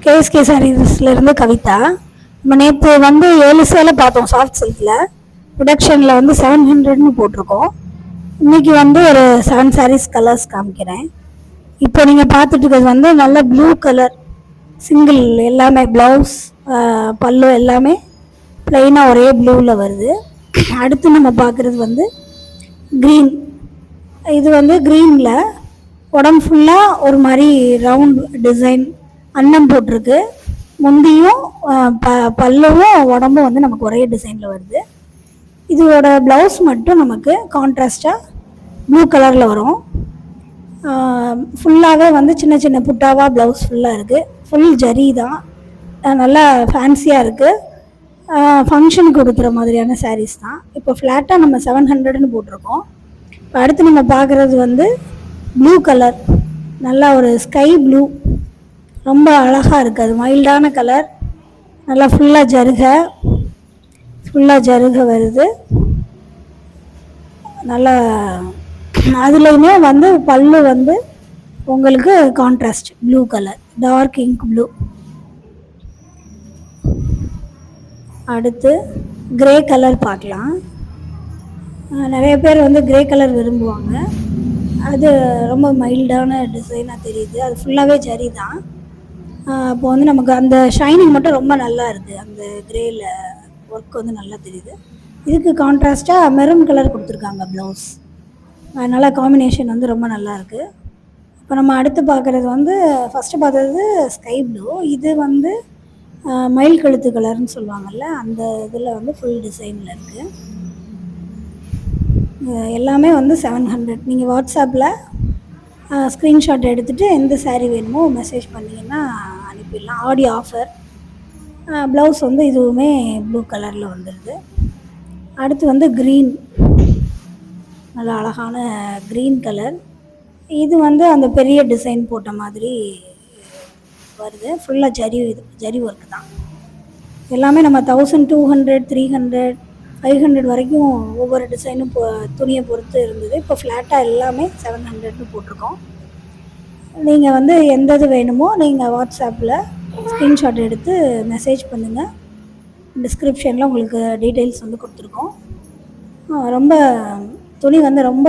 KSK சாரீஸ்லேருந்து Kavitha. நம்ம நேற்று வந்து 7 சேலை பார்த்தோம் சாஃப்ட் சில்கில். ப்ரொடக்ஷனில் வந்து 700ன்னு போட்டிருக்கோம். இன்றைக்கி வந்து ஒரு 7 சாரீஸ் கலர்ஸ் காமிக்கிறேன். இப்போ நீங்கள் பார்த்துட்டு இருக்கிறது வந்து நல்ல ப்ளூ கலர் சிங்கிள், எல்லாமே ப்ளவுஸ் பல்லு எல்லாமே ப்ளைனாக ஒரே ப்ளூவில் வருது. அடுத்து நம்ம பார்க்குறது வந்து க்ரீன். இது வந்து க்ரீனில் உடம்பு ஃபுல்லாக ஒரு மாதிரி ரவுண்ட் டிசைன் அன்னம் போட்டிருக்கு. முந்தியும் பல்லவும் உடம்பும் வந்து நமக்கு ஒரே டிசைனில் வருது. இதோட ப்ளவுஸ் மட்டும் நமக்கு கான்ட்ராஸ்டாக ப்ளூ கலரில் வரும். ஃபுல்லாகவே வந்து சின்ன சின்ன புட்டாவாக ப்ளவுஸ் ஃபுல்லாக இருக்குது. ஃபுல் ஜரி தான், நல்லா ஃபேன்சியாக இருக்குது. ஃபங்க்ஷனுக்கு கொடுக்குற மாதிரியான சாரீஸ் தான். இப்போ ஃப்ளாட்டாக நம்ம 700ன்னு போட்டிருக்கோம். இப்போ அடுத்து நம்ம பார்க்குறது வந்து ப்ளூ கலர், நல்லா ஒரு ஸ்கை ப்ளூ, ரொம்ப அழகாக இருக்குது. அது மைல்டான கலர், நல்லா ஃபுல்லாக ஜருகை வருது. நல்லா அதுலேயுமே வந்து பல்லு வந்து உங்களுக்கு contrast blue colour, dark ink blue. அடுத்து கிரே கலர் பார்க்கலாம். நிறைய பேர் வந்து கிரே கலர் விரும்புவாங்க. அது ரொம்ப மைல்டான டிசைனாக தெரியுது. அது ஃபுல்லாகவே ஜரி தான். இப்போ வந்து நமக்கு அந்த ஷைனிங் மட்டும் ரொம்ப நல்லா இருக்குது. அந்த கிரேயில் ஒர்க் வந்து நல்லா தெரியுது. இதுக்கு கான்ட்ராஸ்ட்டாக மெரூன் கலர் கொடுத்துருக்காங்க ப்ளவுஸ். அதனால் காம்பினேஷன் வந்து ரொம்ப நல்லாயிருக்கு. இப்போ நம்ம அடுத்து பார்க்குறது வந்து ஃபஸ்ட்டு பார்த்தது ஸ்கை ப்ளூ. இது வந்து மயில் கழுத்து கலர்னு சொல்லுவாங்கள்ல, அந்த இதில் வந்து ஃபுல் டிசைனில் இருக்குது. எல்லாமே வந்து 700. நீங்கள் வாட்ஸ்அப்பில் ஸ்க்ரீன்ஷாட் எடுத்துகிட்டு எந்த சாரீ வேணுமோ மெசேஜ் பண்ணிங்கன்னா அனுப்பிடலாம். ஆடி ஆஃபர். ப்ளவுஸ் வந்து இதுவுமே ப்ளூ கலரில் வந்துடுது. அடுத்து வந்து க்ரீன், நல்லா அழகான க்ரீன் கலர். இது வந்து அந்த பெரிய டிசைன் போட்ட மாதிரி வருது. ஃபுல்லாக ஜரி ஒர்க்கு தான். எல்லாமே நம்ம 1200, 300, 500 வரைக்கும் ஒவ்வொரு டிசைனும் துணியை பொறுத்து இருந்தது. இப்போ ஃப்ளாட்டாக எல்லாமே 700ன்னு போட்டிருக்கோம். நீங்கள் வந்து எந்த இது வேணுமோ நீங்கள் வாட்ஸ்அப்பில் ஸ்க்ரீன்ஷாட் எடுத்து மெசேஜ் பண்ணுங்கள். டிஸ்கிரிப்ஷனில் உங்களுக்கு டீட்டெயில்ஸ் வந்து கொடுத்துருக்கோம். ரொம்ப துணி வந்து ரொம்ப